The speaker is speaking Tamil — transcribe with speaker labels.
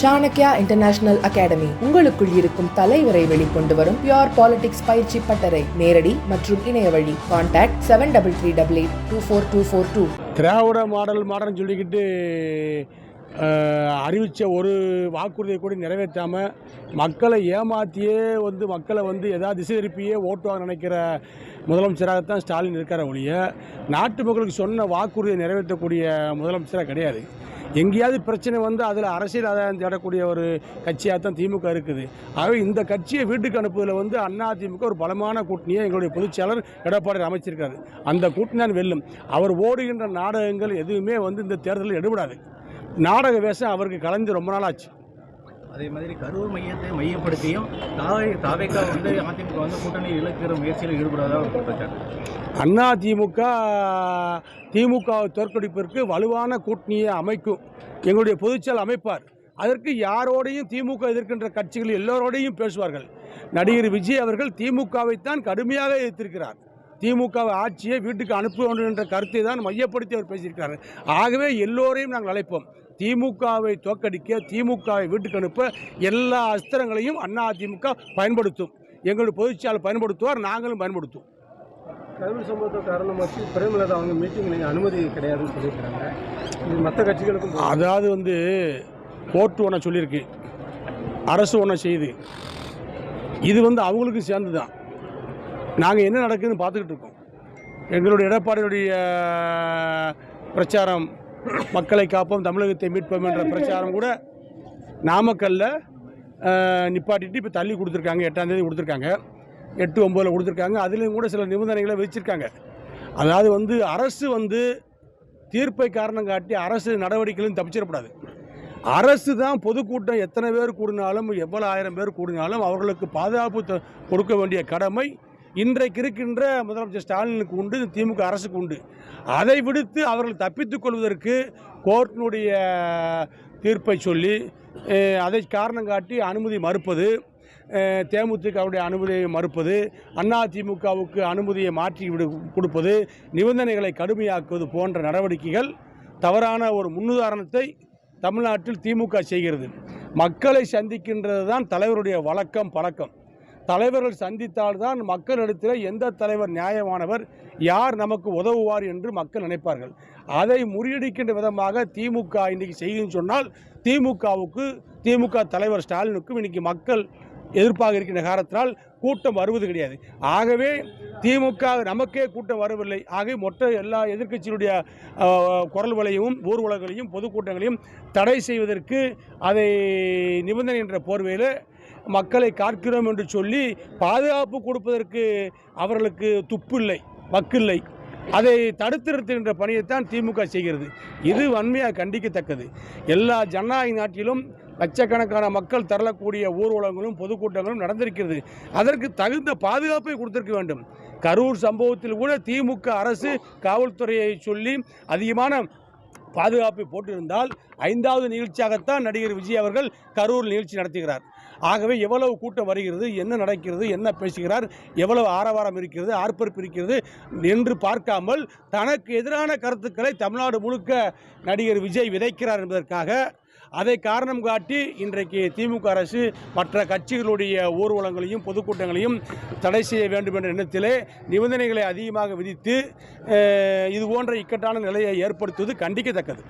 Speaker 1: சாணக்யா இன்டர்நேஷனல் அகாடமி உங்களுக்குள் இருக்கும் தலைவரை வெளிக்கொண்டு வரும் பியூர் பாலிடிக்ஸ் பயிற்சி பட்டறை. நேரடி மற்றும் இணைய வழி. கான்டாக்ட் 7338824242.
Speaker 2: திராவிட மாடல் சொல்லிக்கிட்டு அறிவித்த ஒரு வாக்குறுதியை கூட நிறைவேற்றாமல் மக்களை ஏமாற்றியே மக்களை ஏதாவது திசை திருப்பியே ஓட்டுவாங்க நினைக்கிற முதலமைச்சராகத்தான் ஸ்டாலின் இருக்கிற ஒழிய நாட்டு மக்களுக்கு சொன்ன வாக்குறுதியை நிறைவேற்றக்கூடிய முதலமைச்சராக கிடையாது. எங்கேயாவது பிரச்சனை அதில் அரசியல் ஆதாயம் தேடக்கூடிய ஒரு கட்சியாக தான் திமுக இருக்குது. ஆகவே இந்த கட்சியை வீட்டுக்கு அனுப்புவதில் அதிமுக ஒரு பலமான கூட்டணியை எங்களுடைய பொதுச்செயலர் எடப்பாடி அமைச்சிருக்காரு. அந்த கூட்டணி தான் வெல்லும். அவர் ஓடுகின்ற நாடகங்கள் எதுவுமே இந்த தேர்தலில் எடுபடாது. நாடக வேஷம் அவருக்கு கலந்து ரொம்ப நாள் ஆச்சு.
Speaker 3: அதே மாதிரி கரூர் மையத்தை மையப்படுத்தியும் தாவேக்கா அதிமுக கூட்டணி இழக்கிற முயற்சியில் ஈடுபடாத
Speaker 2: திமுக தோற்கடிப்பிற்கு வலுவான கூட்டணியை அமைக்கும். எங்களுடைய பொதுச்செயலர் அமைப்பார். அதற்கு யாரோடையும் திமுக எதிர்க்கின்ற கட்சிகள் எல்லோரோடையும் பேசுவார்கள். நடிகர் விஜய் அவர்கள் திமுகவைத்தான் கடுமையாக எதிர்த்திருக்கிறார். திமுக ஆட்சியை வீட்டுக்கு அனுப்ப வேண்டும் என்ற கருத்தை தான் மையப்படுத்தி அவர் பேசியிருக்கிறார். ஆகவே எல்லோரையும் நாங்கள் அழைப்போம். திமுகவை தோற்கடிக்க, திமுகவை வீட்டுக்கு அனுப்ப எல்லா அஸ்திரங்களையும் அதிமுக பயன்படுத்தும். எங்களுடைய பொதுச்செயலர் பயன்படுத்துவார், நாங்களும் பயன்படுத்துவோம்.
Speaker 4: கரூர் சம்பவத்தை காரணமாச்சு பிரேமலதா அவங்க மீட்டிங் அனுமதி கிடையாதுன்னு சொல்லியிருக்காங்க. இது மற்ற கட்சிகளுக்கும்
Speaker 2: அதாவது கோர்ட்டு ஒன்று சொல்லியிருக்கு, அரசு ஒன்று செய்யுது. இது அவங்களுக்கு சேர்ந்து தான். நாங்கள் என்ன நடக்குதுன்னு பார்த்துக்கிட்டு இருக்கோம். எங்களுடைய எடப்பாடியுடைய பிரச்சாரம் மக்களை காப்போம், தமிழகத்தை மீட்போம் என்ற பிரச்சாரம் கூட நாமக்கல்லில் நிப்பாட்டிட்டு இப்போ தள்ளி கொடுத்துருக்காங்க. 8ஆம் தேதி கொடுத்துருக்காங்க, 8-9 கொடுத்துருக்காங்க. அதுலேயும் கூட சில நிபந்தனைகளை வச்சுருக்காங்க. அதாவது அரசு தீர்ப்பை காரணம் காட்டி அரசு நடவடிக்கைகளும் தப்பிச்சிடக்கூடாது. அரசு தான் பொதுக்கூட்டம் எத்தனை பேர் கூடினாலும், எவ்வளோ 1000 பேர் கூடினாலும் அவர்களுக்கு பாதுகாப்பு கொடுக்க வேண்டிய கடமை இன்றைக்கு இருக்கின்ற முதலமைச்சர் ஸ்டாலினுக்கு உண்டு, திமுக அரசுக்கு உண்டு. அதை விடுத்து அவர்கள் தப்பித்துக் கொள்வதற்கு கோர்ட்டினுடைய தீர்ப்பை சொல்லி அதை காரணம் காட்டி அனுமதி மறுப்பது, தேமுதிகவுடைய அனுமதியை மறுப்பது, அதிமுகவுக்கு அனுமதியை மாற்றி கொடுப்பது, நிபந்தனைகளை கடுமையாக்குவது போன்ற நடவடிக்கைகள் தவறான ஒரு முன்னுதாரணத்தை தமிழ்நாட்டில் திமுக செய்கிறது. மக்களை சந்திக்கின்றது தான் தலைவருடைய வழக்கம், பழக்கம். தலைவர்கள் சந்தித்தால்தான் மக்களிடத்தில் எந்த தலைவர் நியாயமானவர், யார் நமக்கு உதவுவார் என்று மக்கள் நினைப்பார்கள். அதை முறியடிக்கின்ற விதமாக திமுக இன்றைக்கி செய்யுன்னு சொன்னால் திமுக தலைவர் ஸ்டாலினுக்கும் இன்றைக்கி மக்கள் எதிர்ப்பாக இருக்கின்ற காரணத்தினால் கூட்டம் வருவது கிடையாது. ஆகவே திமுக நமக்கே கூட்டம் வரவில்லை. ஆகவே மொத்த எல்லா எதிர்க்கட்சியினுடைய குரல் வலையும், ஊர்வலங்களையும், பொதுக்கூட்டங்களையும் தடை செய்வதற்கு அதை நிபந்தனை என்ற போர்வையில் மக்களை காக்கிறோம் என்று சொல்லி பாதுகாப்பு கொடுப்பதற்கு அவர்களுக்கு துப்பில்லை, வக்கில்லை. அதை தடுத்து நிறுத்துகின்ற பணியைத்தான் திமுக செய்கிறது. இது வன்மையாக கண்டிக்கத்தக்கது. எல்லா ஜனநாயக நாட்டிலும் லட்சக்கணக்கான மக்கள் தரக்கூடிய ஊர்வலங்களும் பொதுக்கூட்டங்களும் நடந்திருக்கிறது. அதற்கு தகுந்த பாதுகாப்பை கொடுத்திருக்க வேண்டும். கரூர் சம்பவத்தில் கூட திமுக அரசு காவல்துறையை சொல்லி அதிகமான பாதுகாப்பை போட்டிருந்தால் 5வது நிகழ்ச்சியாகத்தான் நடிகர் விஜய் அவர்கள் கரூர் நிகழ்ச்சி நடத்துகிறார். ஆகவே எவ்வளவு கூட்டம் வருகிறது, என்ன நடக்கிறது, என்ன பேசுகிறார், எவ்வளவு ஆரவாரம் இருக்கிறது, ஆர்ப்பரிப்பு இருக்கிறது என்று பார்க்காமல் தனக்கு எதிரான கருத்துக்களை தமிழ்நாடு முழுக்க நடிகர் விஜய் விதைக்கிறார் என்பதற்காக அதை காரணம் காட்டி இன்றைக்கு திமுக அரசு மற்ற கட்சிகளுடைய ஊர்வலங்களையும் பொதுக்கூட்டங்களையும் தடை செய்ய வேண்டும் என்ற எண்ணத்திலே நிபந்தனைகளை அதிகமாக விதித்து இது போன்ற இக்கட்டான நிலையை ஏற்படுத்துவது கண்டிக்கத்தக்கது.